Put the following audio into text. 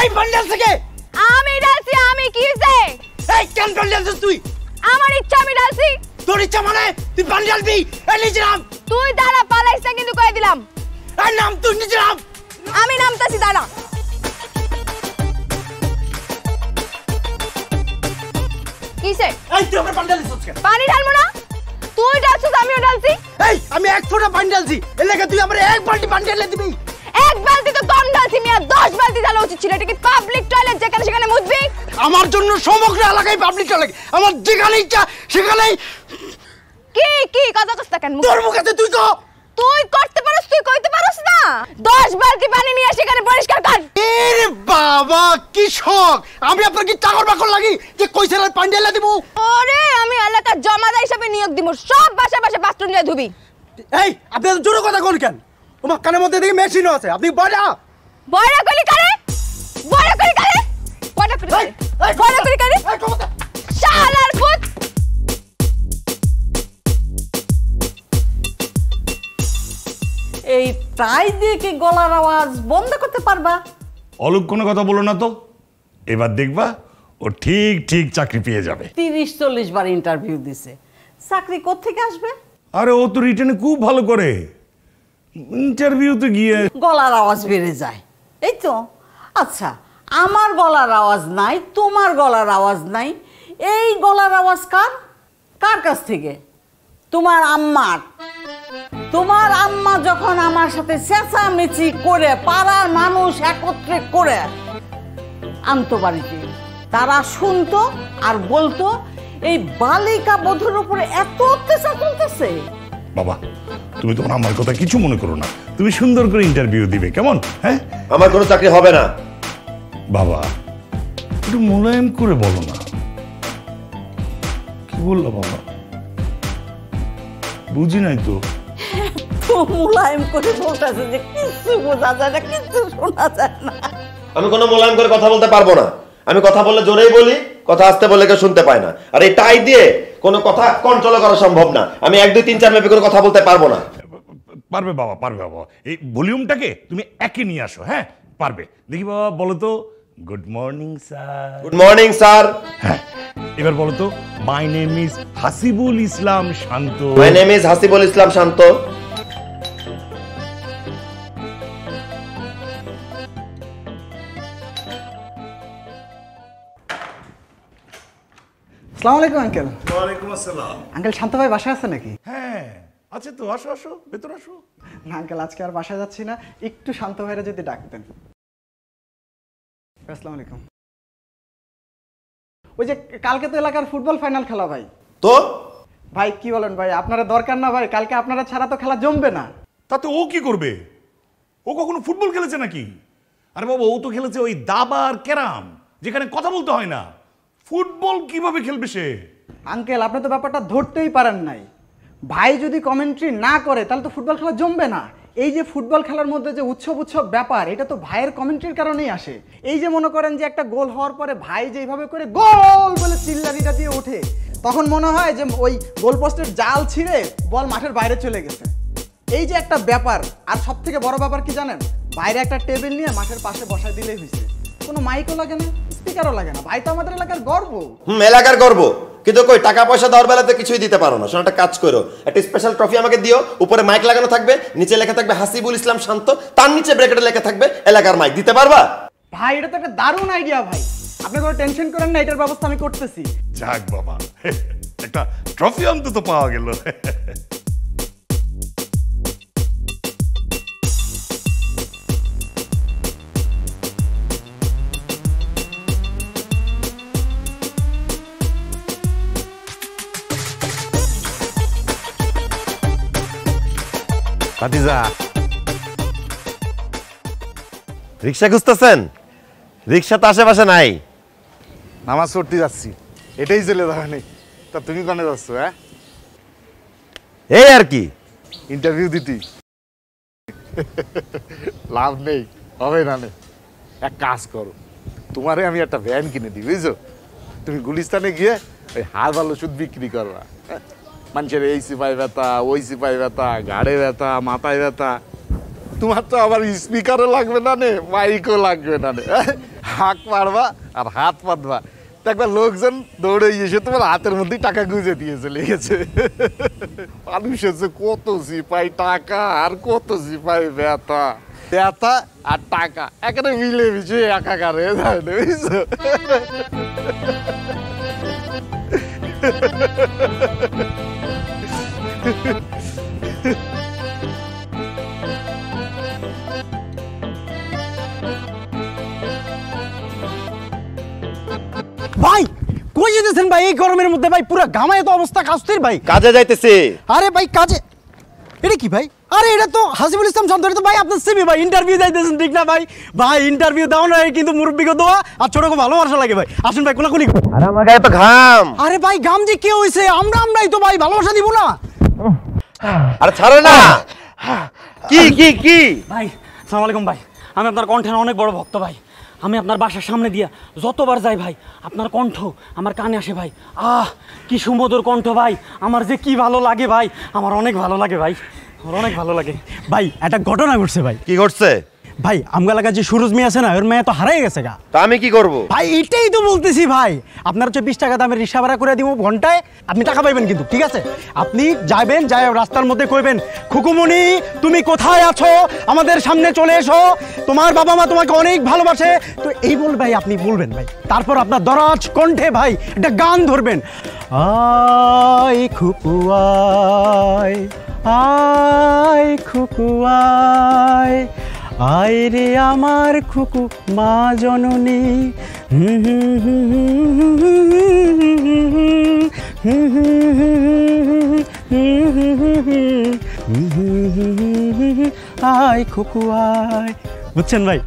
এই বান্ডেল থেকে আমি ডালছি। আমি কি হইছে? এই কেন বান্ডেল তুই? আমার ইচ্ছা আমি ডালছি। তোর ইচ্ছা মানে তুই বান্ডেল বি? এই নিচে নাম। তুই দাঁড়া, পালাইছ না কিন্তু কই দিলাম। এই নাম তুই নিচে নাম। আমি নামতাছি, দাঁড়া। কিসে? এই তুই আমার বান্ডেল দিছস কেন? পানি ঢালবো না? তুই ডালছিস, আমিও ডালছি। এই আমি এক ফোঁটা পানি ঢালছি, এর লাগি তুই আমার এক বালতি পানি ঢেলে দিবি? এক বালতি তো কম ঢালছি মিয়া, 10 বালতি ঢালা উচিত ছিল। এটা কি পাবলিক টয়লেট যেখানে সেখানে মুছবি? আমার জন্য সমগ্র এলাকায় পাবলিক টয়লেট, আমার যেখানে ইচ্ছা সেখানেই। কি কি কথা কইছস কেন? তোর মুখে তুই কো। তুই করতে পারছ, তুই কইতে পারছ না? 10 বালতি পানি নিয়ে সেখানে পরিষ্কার কর। এরে বাবা কি শখ! আমি আপনার কি চাকর বাকর লাগি যে কইছেন আর পানি ঢেলে দিব? ওরে আমি এলাকার জমাদার হিসেবে নিয়োগ দিব, সব বাসা বাসা বাথরুম দিয়ে ধুবি। এই আপনি এত জোরে কথা কোন কেন? তোমার কানের মধ্যে দেখি মেশিনও আছে, আপনি বড়া বড়া কলি কারে? বড়া কলি কারে? বড়া কলি কারে? বড়া কলি কারে? এই কমতা শালার পুত! এই টাই দিয়ে কি গলার আওয়াজ বন্ধ করতে পারবা? অলুক কোনো কথা বলো না তো, এবার দেখবা ও ঠিক ঠিক চাকরি পেয়ে যাবে। 30-40 বার ইন্টারভিউ দিছে, চাকরি কোত্থেকে আসবে? আরে ও তো রিটেনে খুব ভালো করে, ইন্টারভিউতে গিয়ে গলার আওয়াজ বেড়ে যায়, এই তো। আচ্ছা, আমার গলার আওয়াজ নাই, তোমার গলার আওয়াজ নাই, এই গলার আওয়াজ কার? কার কাছ থেকে? তোমার আম্মার। তোমার আম্মা যখন আমার সাথে চেঁচামেচি করে পাড়ার মানুষ একত্রে করে আনতো বাড়িতে, তারা শুনতো আর বলতো এই বালিকা বধূর উপরে এত অত্যাচার চলতেছে। বাবা তুমি তোমার আমার কথা কিছু মনে করো না, তুমি সুন্দর করে ইন্টারভিউ দিবে, কেমন? হ্যাঁ, আমার কোনো চাকরি হবে না। বাবা একটু মোলায়েম করে বলো না। কি বললো বাবা? বুঝি নাই তো। তো মোলায়েম করে বলতেছে যে কিছু বোঝা যায় না, কিছু শোনা যায় না। আমি কোনো মোলায়েম করে কথা বলতে পারবো না। আমি কথা বললে জোরেই বলি, কথা আসতে বললে কেউ শুনতে পায় না। আর এই টাই দিয়ে কোনো কথা কন্ট্রোল করা সম্ভব না। আমি 1 2 3 4 মেপে কোনো কথা বলতে পারবো না। পারবে বাবা, পারবে বাবা। এই ভলিউমটাকে তুমি একে নিয়ে আসো। হ্যাঁ পারবে। দেখি বাবা বলো তো, good morning sir. Good morning sir. হ্যাঁ এবার বলো তো, my name is Hasibul Islam Shanto. My name is Hasibul Islam Shanto. আসসালামু আলাইকুম আঙ্কেল। ওয়ালাইকুম আসসালাম। আঙ্কেল শান্ত ভাই বাসায় আছে নাকি? হ্যাঁ আছে তো, আসো আসো ভেতর আসো। না আঙ্কেল আজকে আর বাসায় যাচ্ছি না, একটু শান্ত ভাইরা যদি ডাকতেন। আসসালামু আলাইকুম। ওই যে কালকে তো এলাকার ফুটবল ফাইনাল খেলা ভাই। তো ভাই কি বলেন ভাই, আপনারা দরকার না ভাই, কালকে আপনারা ছাড়া তো খেলা জমবে না। তাতে ও কি করবে? ও কখনো ফুটবল খেলেছে নাকি? আরে বাবা ও তো খেলেছে ওই দাবা আর ক্যারাম, যেখানে কথা বলতে হয় না। ফুটবল কিভাবে খেলবে সে? আঙ্কেল আপনি তো ব্যাপারটা ধরতেই পারেন নাই। ভাই যদি কমেন্ট্রি না করে তাহলে তো ফুটবল খেলা জমবে না। এই যে ফুটবল খেলার মধ্যে যে উৎসব ব্যাপার, এটা তো ভাইয়ের কমেন্ট্রির কারণেই আসে। এই যে মনে করেন যে একটা গোল হওয়ার পরে ভাই যেভাবে করে গোল বলে চিল্লানিটা দিয়ে ওঠে, তখন মনে হয় যে ওই গোল পোস্টের জাল ছিঁড়ে বল মাঠের বাইরে চলে গেছে। এই যে একটা ব্যাপার। আর সব থেকে বড় ব্যাপার কি জানেন? বাইরে একটা টেবিল নিয়ে মাঠের পাশে বসায় দিলেই হয়েছে, কোনো মাইকও লাগে না, স্পিকারও লাগে না। ভাই তো আমাদের এলাকার গর্ব। এলাকার গর্ব, কিন্তু কই টাকা পয়সা দেওয়ার বেলাতে কিছুই দিতে পারো না। শোনো একটা কাজ করো, একটা স্পেশাল ট্রফি আমাকে দিও, উপরে মাইক লাগানো থাকবে, নিচে লেখা থাকবে হাসিবুল ইসলাম শান্ত, তার নিচে ব্র্যাকেটে লেখা থাকবে এলাকার মাইক। দিতে পারবা? ভাই এটা তো একটা দারুণ আইডিয়া ভাই, আপনি কোনো টেনশন করেন না, এটার ব্যবস্থা আমি করতেছি। যাক বাবা, একটা ট্রফি অন্তত পাওয়া গেল। ভাতিজা রিক্সা খুঁজতেছেন? রিক্সা তো আশেপাশে নাই। নামাজ পড়তে যাচ্ছি, এটাই চলে যাবে। তা তুমি কোনে যাচ্ছ? হ্যাঁ এই আর কি, ইন্টারভিউ দিতি। লাভ নেই, হবে না। এক কাজ করো, তোমারে আমি একটা ভ্যান কিনে দিই, বুঝছো? তুমি গুলিস্তানে গিয়ে ওই হারবাল ওষুধ বিক্রি করবা। মানুষের এই সিপাই ব্যথা, ওই সিপাই ব্যথা, ঘাড়ে ব্যথা, মাথায় ব্যথা। তোমার তো আবার স্পিকারও লাগবে না নে, মাইকও লাগবে না নে। হাঁক মারবা আর হাত পাতবা, দেখবা লোকজন দৌড়ে এসে তোমার হাতের মধ্যেই টাকা গুঁজে দিয়ে চলে গেছে। মানুষ হচ্ছে কত সিপাই টাকা আর কত সিপাই ব্যথা, ব্যথা আর টাকা এখানে মিলে মিশে একাকার হয়ে যায় না, বুঝছো? ভাই কই যেতেছেন ভাই এই গরমের মধ্যে? ভাই পুরো ঘামায় তো অবস্থা কাস্তির ভাই। কাজে যাইতেছি। আরে ভাই কাজে? এটা কি ভাই? আরে এটা তো হাসিবুল ইসলাম শান্ত, এটা তো ভাই আপনার সিবি ভাই, ইন্টারভিউ যাইতেছেন ঠিক না ভাই? ভাই ইন্টারভিউ দাও না কিন্তু মুরব্বিকে দোয়া আর ছোটকে ভালোবাসা লাগে ভাই। আসুন ভাই কোলাকুলি। আরে আমার গায়ে তো ঘাম। আরে ভাই ঘাম যে কে হইছে? আমরাই তো ভাই ভালোবাসা দিব না। আরে ছাড়ো না। কি কি কি ভাই আসসালামু আলাইকুম ভাই, আমি আপনার কণ্ঠের অনেক বড় ভক্ত ভাই। আমি আপনার বাসার সামনে দিয়া যতবার যাই ভাই আপনার কণ্ঠ আমার কানে আসে ভাই। কি সুমধুর কণ্ঠ ভাই, আমার যে কি ভালো লাগে ভাই, আমার অনেক ভালো লাগে ভাই, আমার অনেক ভালো লাগে ভাই একটা ঘটনা ঘটছে ভাই। কি ঘটছে? ভাই আমগা এলাকার যে সুরজ মেয়ে আছে না, ওর মেয়ে তো হারাই গেছে গা। তা আমি কি করব? ভাই এটাই তো বলতেছি ভাই, আপনার হচ্ছে 20 টাকা দামের রিক্সা ভাড়া করে দিব ঘন্টায়, আপনি টাকা পাইবেন কিন্তু, ঠিক আছে? আপনি যাবেন, যাই রাস্তার মধ্যে কইবেন খুকুমনি তুমি কোথায় আছো, আমাদের সামনে চলে এসো, তোমার বাবা মা তোমাকে অনেক ভালোবাসে। তো এই বল ভাই আপনি বলবেন ভাই, তারপর আপনার দরাজ কণ্ঠে ভাই একটা গান ধরবেন, আয় খুকু আয়, আয় খুকু আয়, আয় রে আমার খুকু মা জননী, আয় খুকু আয়। বুঝছেন ভাই?